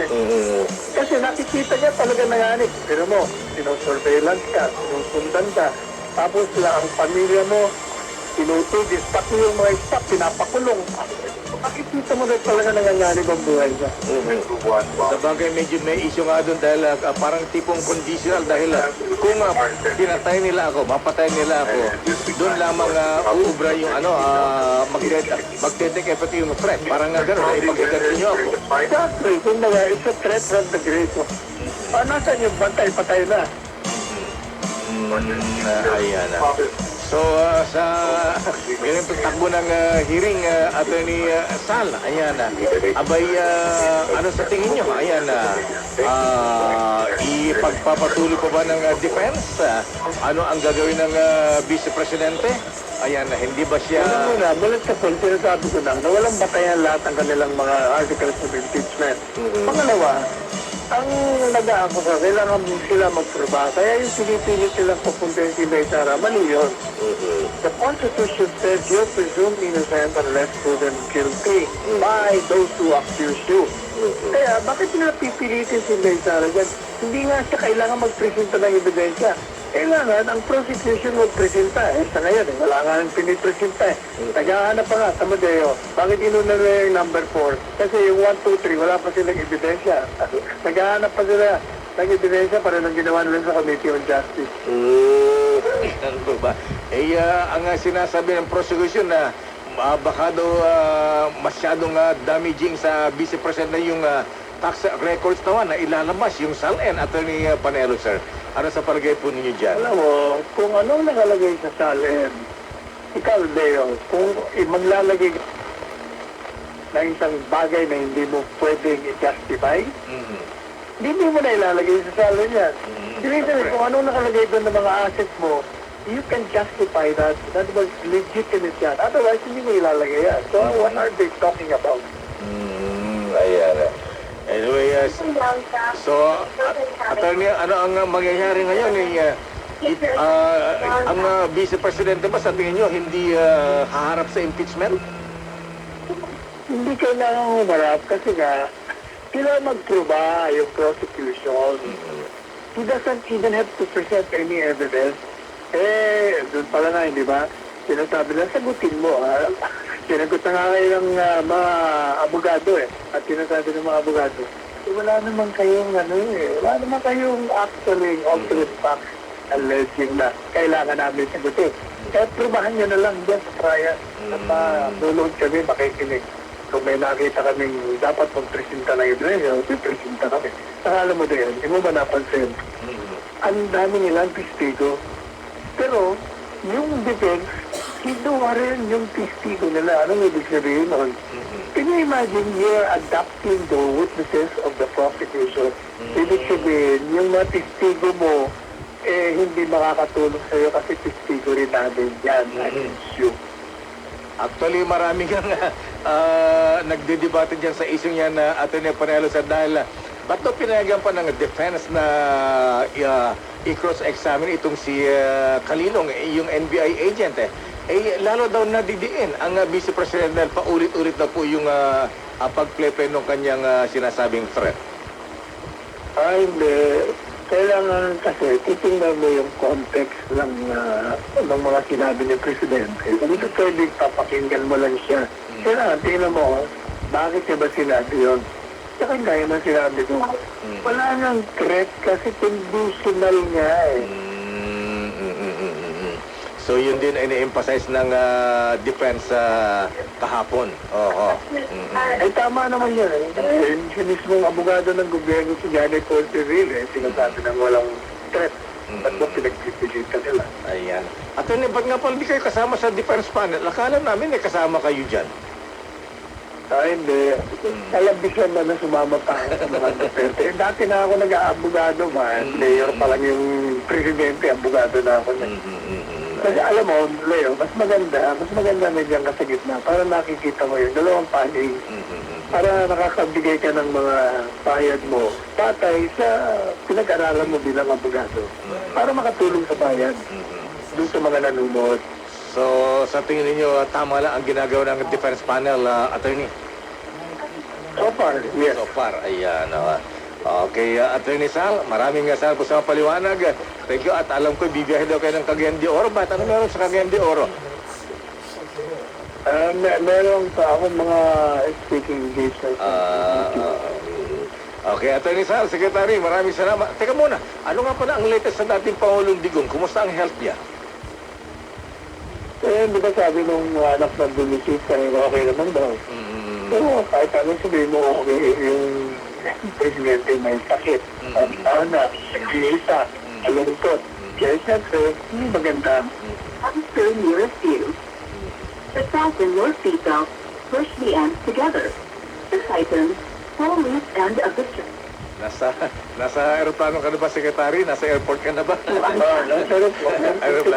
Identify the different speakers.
Speaker 1: eh. Kasi nakikita niya talaga nanganib. Pero mo, sinosurveillance ka, sinusundan ka. Tapos ang pamilya mo, tinutugis, pati yung mga staff, pinapakulong. Makikita mo na talaga nanganganib ang buhay niya.
Speaker 2: Sa bagay, medyo may issue nga doon dahil parang tipong conditional dahil kung pinatay nila ako, mapatay nila ako, doon lamang uubra yung magdedek effect yung threat. Parang nga gano'n, ipag-iganto nyo ako.
Speaker 1: Exactly. Kung naga, it's a threat from the great. Nasaan yung bantay, patay na.
Speaker 2: Ayan na. So, sa ganitong takbo ng hearing, Attorney Sal, ayan na. Abay, ano sa tingin nyo? Ayan na. Ipagpapatuloy pa ba ng defense? Ano ang gagawin ng Vice Presidente? Ayan na, hindi ba siya...
Speaker 1: Bulat sa point, sinasabi ko na walang batayan lahat ang kanilang mga articles of impeachment. Pangalawa, ang nag-aako sa kailangan sila magproba. Kaya yung pinipilit silang papuntahin si May Sara, mali yun. The Constitution says you're presumed innocent unless proven guilty by those who accuse you. Kaya bakit nila pipilitin si May Sara dyan? Hindi nga siya kailangan magpresenta ng ebidensya. Kailangan ang prosecution magpresenta. Sa ngayon, wala nga nang pinipresenta. Naghahanap pa nga sa Madeo. Bakit inuna nila yung number 4? Kasi yung 1, 2, 3, wala pa silang ebidensya. Naghahanap pa sila ng ebidensya para nang ginawa nila sa Committee on Justice.
Speaker 2: Ano ba? Ang sinasabi ng prosecution na baka daw masyadong damaging sa Vice President na yung tax records naman na ilalabas yung SALN, Attorney Panelo, sir. Ano sa palagay po ninyo dyan?
Speaker 1: Alam mo, kung anong nakalagay sa SALN, ikaw, Leo, kung maglalagay ng isang bagay na hindi mo pwedeng i-justify, hindi mo na ilalagay sa SALN yan. Kung anong nakalagay doon ng mga assets mo, you can justify that. That was legitimate yan. Otherwise, hindi mo ilalagay yan. So, what are they talking about?
Speaker 2: Ayan. Anyway, so, Attorney, ano ang mangyayari ngayon? Ang Vice Presidente ba sa tingin nyo hindi haharap sa impeachment?
Speaker 1: Hindi kailangan humarap kasi nga, sila magproba yung prosecution. He doesn't even have to present any evidence. Doon pala nga, hindi ba? Sinasabi lang, sagutin mo. Sinagot na nga kayo ng mga abogado At sinasabi ng mga abogado, wala naman kayong wala naman kayong actually alternate facts alleging na kailangan namin sagutin. Kaya probahan nyo na lang dyan sa trial at matulog kami, makikinig. Kung may nakita kaming dapat magpresenta ng ebidensya, presenta kami. Akala mo din, hindi mo ba napansin? Ang dami nilang testigo. Pero, yung defense, kinuha rin yung testigo nila. Anong ibig sabihin nun? Can you imagine you're adapting the witnesses of the prosecution? Ibig sabihin, yung mga testigo mo, hindi makakatulong sa'yo kasi testigo rin namin yan. Issue.
Speaker 2: Actually, marami kang nagdedebate dyan sa issue niya na Atty. Panelo sa dahil ba't daw pinayagan pa ng defense na i-cross-examine itong si Kalinong, yung NBI agent lalo daw nadidiin ang Vice President dahil paulit-ulit na po yung pag-play ng kanyang sinasabing threat.
Speaker 1: Hindi. Kailangan kasi titingnan mo yung context ng mga sinabi ni Presidente. Hindi ka pwedeng papakinggan mo lang siya. Kailangan tingnan mo, bakit niya ba sinabi yun? Saka gaya ng sinabi ko, wala nang threat kasi conditional nga
Speaker 2: So yun din ay na-emphasize ng defense kahapon.
Speaker 1: Tama naman yun. Yung mismong abogado ng gobyerno si Janet Porterville, sinasabi ng walang threat. Ba't mo pinagpipilitan nila?
Speaker 2: Ayan. Attorney, ba't nga pala di kayo kasama sa defense panel? Akala namin kasama kayo dyan.
Speaker 1: Hindi. Kalabisan na sumama pa sa mga Duterte. Dati na ako nag-aabogado man. Mayor pa lang yung presidente, abogado na ako. Kasi alam mo, Leo, mas maganda na dyan ka sa gitna para nakikita mo yung dalawang panig. Para nakakabigay ka ng mga pahayag mo patay sa pinag-aralan mo bilang abogado. Para makatulong sa bayan. Doon sa mga nanunod.
Speaker 2: So, sa tingin ninyo, tama lang ang ginagawa ng defense panel, attorney?
Speaker 1: So far, yes.
Speaker 2: So far, ayan. Okay, Attorney Sal, maraming salamat po sa paliwanag. Thank you. At alam ko, bibiyahe daw kayo ng Cagayan de Oro. Ba't ano meron sa Cagayan de Oro?
Speaker 1: Meron pa akong mga speaking engagements.
Speaker 2: Okay, Attorney Sal, Secretary, maraming salamat. Teka muna, ano nga pala ang latest sa dating Pangulong Digong? Kumusta ang health niya?
Speaker 1: Di ba sabi nung anak na bumisita, okay naman daw. Pero kahit anong sabihin mo, okay, yung presidente may sakit. Ang anak, nag-iisa, alungkot. Kaya siyempre, hindi maganda.
Speaker 3: Officer nearest you. The fasten your seatbelt. Push the ends together. The items, full loose end of the strap.
Speaker 2: Nasa aeroplano ka na ba, Secretary? Nasa airport ka na ba?
Speaker 1: Nasa aeroplano.
Speaker 2: Aeroplano.